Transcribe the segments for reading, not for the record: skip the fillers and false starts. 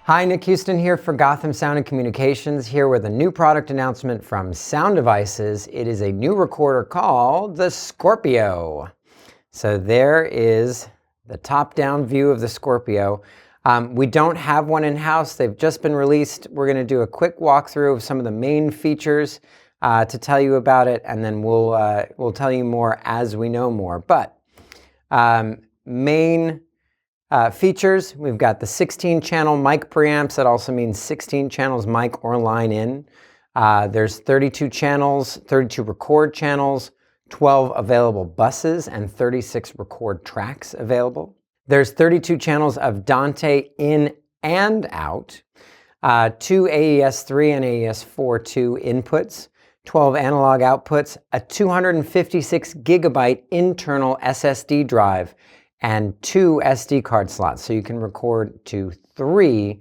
Hi, Nick Huston here for Gotham Sound and Communications, here with a new product announcement from Sound Devices. It is a new recorder called the Scorpio. So there is the top-down view of the Scorpio. We don't have one in-house. They've just been released. We're going to do a quick walkthrough of some of the main features to tell you about it, and then we'll tell you more as we know more. But main features, we've got the 16-channel mic preamps. That also means 16 channels mic or line in. There's 32 channels, 32 record channels, 12 available buses, and 36 record tracks available. There's 32 channels of Dante in and out, 2 AES3 and AES4-2 inputs, 12 analog outputs, a 256 gigabyte internal SSD drive, and 2 SD card slots, so you can record to 3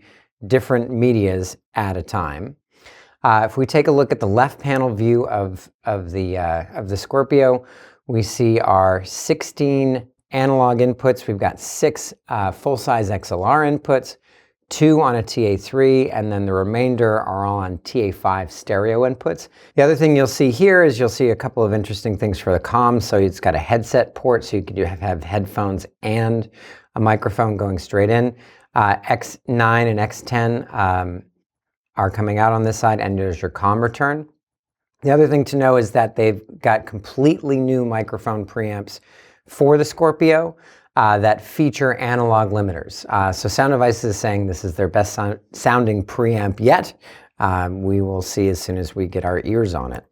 different medias at a time. If we take a look at the left panel view of the Scorpio, we see our 16 analog inputs. We've got 6 full-size XLR inputs, 2 on a TA3, and then the remainder are all on TA5 stereo inputs. The other thing you'll see here is you'll see a couple of interesting things for the comms. So it's got a headset port, so you can have headphones and a microphone going straight in. X9 and X10 are coming out on this side, and there's your comm return. The other thing to know is that they've got completely new microphone preamps for the Scorpio that feature analog limiters. So Sound Devices is saying this is their best sounding preamp yet. We will see as soon as we get our ears on it.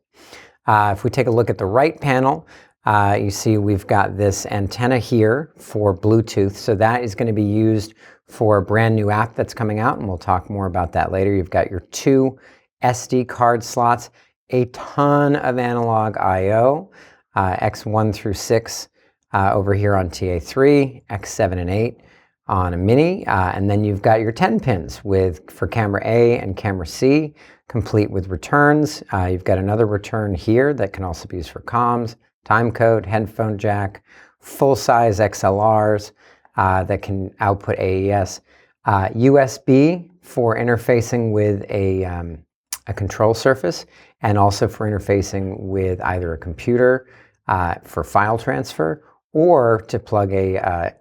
If we take a look at the right panel, you see we've got this antenna here for Bluetooth. So that is going to be used for a brand new app that's coming out, and we'll talk more about that later. You've got your 2 SD card slots, a ton of analog I/O, X1 through 6 over here on TA3, X7 and 8 on a mini, and then you've got your 10 pins for camera A and camera C, complete with returns. You've got another return here that can also be used for comms, timecode, headphone jack, full-size XLRs that can output AES, USB for interfacing with a control surface, and also for interfacing with either a computer for file transfer, or to plug an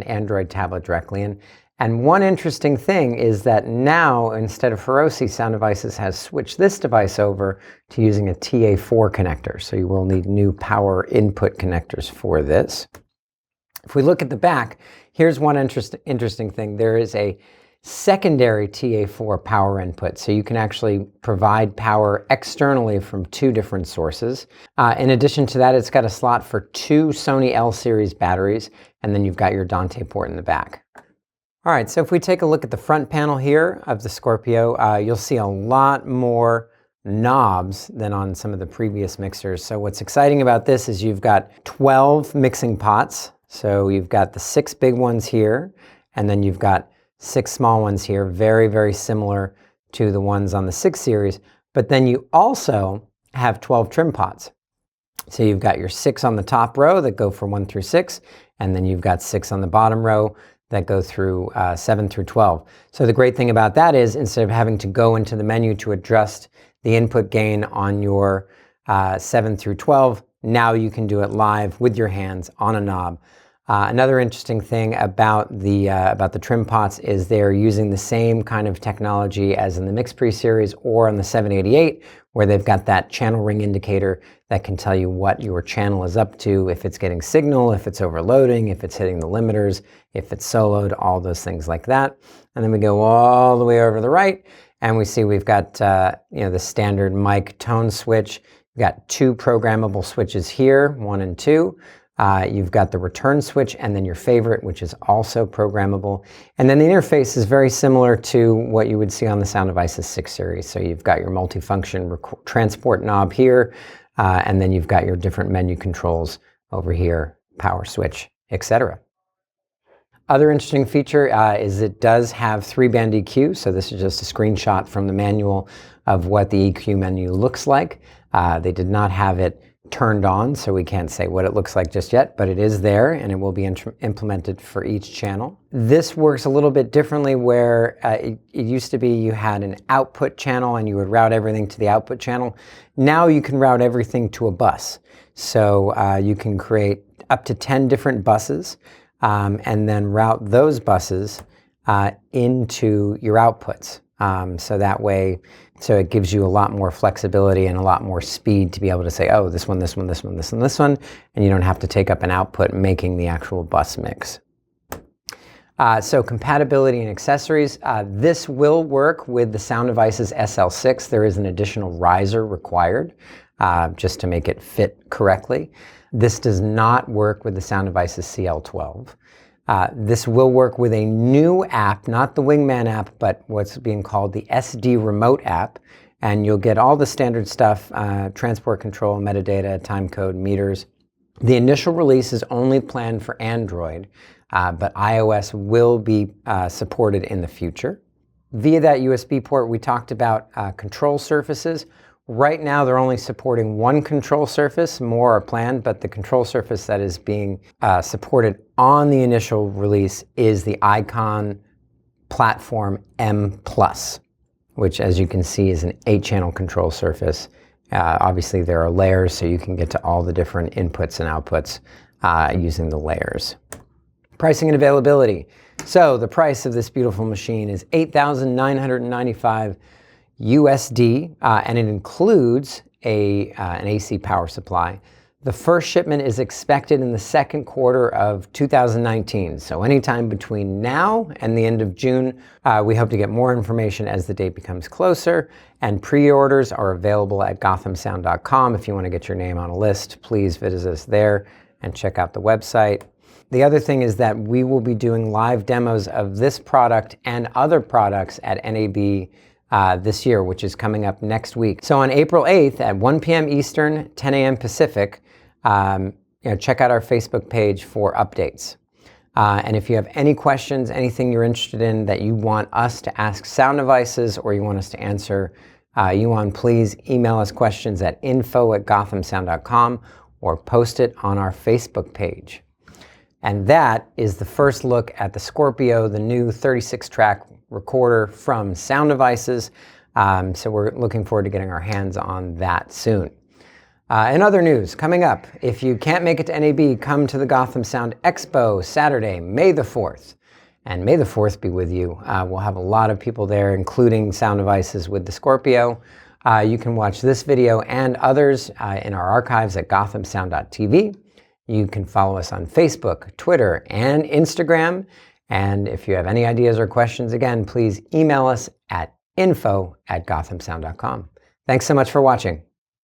Android tablet directly in. And one interesting thing is that now, instead of Hirose, Sound Devices has switched this device over to using a TA4 connector. So you will need new power input connectors for this. If we look at the back, here's one interesting thing. There is a secondary TA4 power input, so you can actually provide power externally from 2 different sources. In addition to that, it's got a slot for 2 Sony L-series batteries, and then you've got your Dante port in the back. All right, so if we take a look at the front panel here of the Scorpio, you'll see a lot more knobs than on some of the previous mixers. So what's exciting about this is you've got 12 mixing pots. So you've got the 6 big ones here, and then you've got 6 small ones here, very, very similar to the ones on the 6 series. But then you also have 12 trim pots. So you've got your 6 on the top row that go from 1 through 6, and then you've got 6 on the bottom row that go through 7 through 12. So the great thing about that is, instead of having to go into the menu to adjust the input gain on your 7 through 12, now you can do it live with your hands on a knob. Another interesting thing about the trim pots is they're using the same kind of technology as in the MixPre series or on the 788, where they've got that channel ring indicator that can tell you what your channel is up to, if it's getting signal, if it's overloading, if it's hitting the limiters, if it's soloed, all those things like that. And then we go all the way over to the right, and we see we've got the standard mic tone switch. We've got 2 programmable switches here, 1 and 2. You've got the return switch, and then your favorite, which is also programmable. And then the interface is very similar to what you would see on the Sound Devices 6 series. So you've got your multifunction transport knob here, and then you've got your different menu controls over here, power switch, etc. Other interesting feature is it does have 3-band EQ. So this is just a screenshot from the manual of what the EQ menu looks like. They did not have it turned on, so we can't say what it looks like just yet, but it is there and it will be implemented for each channel. This works a little bit differently where it used to be you had an output channel and you would route everything to the output channel. Now you can route everything to a bus. So you can create up to 10 different buses and then route those buses into your outputs. So that way, so it gives you a lot more flexibility and a lot more speed to be able to say, oh, this one, this one, this one, this one, this one, and you don't have to take up an output making the actual bus mix. So compatibility and accessories. This will work with the Sound Devices SL6. There is an additional riser required just to make it fit correctly. This does not work with the Sound Devices CL12. This will work with a new app, not the Wingman app, but what's being called the SD Remote app. And you'll get all the standard stuff, transport control, metadata, timecode, meters. The initial release is only planned for Android, but iOS will be supported in the future. Via that USB port, we talked about control surfaces. Right now, they're only supporting one control surface. More are planned, but the control surface that is being supported on the initial release is the Icon Platform M+, which, as you can see, is an 8-channel control surface. Obviously, there are layers, so you can get to all the different inputs and outputs using the layers. Pricing and availability. So the price of this beautiful machine is $8,995 USD, and it includes an AC power supply. The first shipment is expected in the second quarter of 2019. So anytime between now and the end of June, we hope to get more information as the date becomes closer. And pre-orders are available at gothamsound.com. If you want to get your name on a list, please visit us there and check out the website. The other thing is that we will be doing live demos of this product and other products at NAB this year, which is coming up next week. So on April 8th at 1 p.m. Eastern, 10 a.m. Pacific, check out our Facebook page for updates. And if you have any questions, anything you're interested in that you want us to ask Sound Devices or you want us to answer you on, please email us questions at info@gothamsound.com or post it on our Facebook page. And that is the first look at the Scorpio, the new 36-track recorder from Sound Devices. So we're looking forward to getting our hands on that soon. In other news, coming up, if you can't make it to NAB, come to the Gotham Sound Expo Saturday, May the 4th. And May the 4th be with you. We'll have a lot of people there, including Sound Devices with the Scorpio. You can watch this video and others in our archives at gothamsound.tv. You can follow us on Facebook, Twitter, and Instagram. And if you have any ideas or questions, again, please email us at info@gothamsound.com. Thanks so much for watching.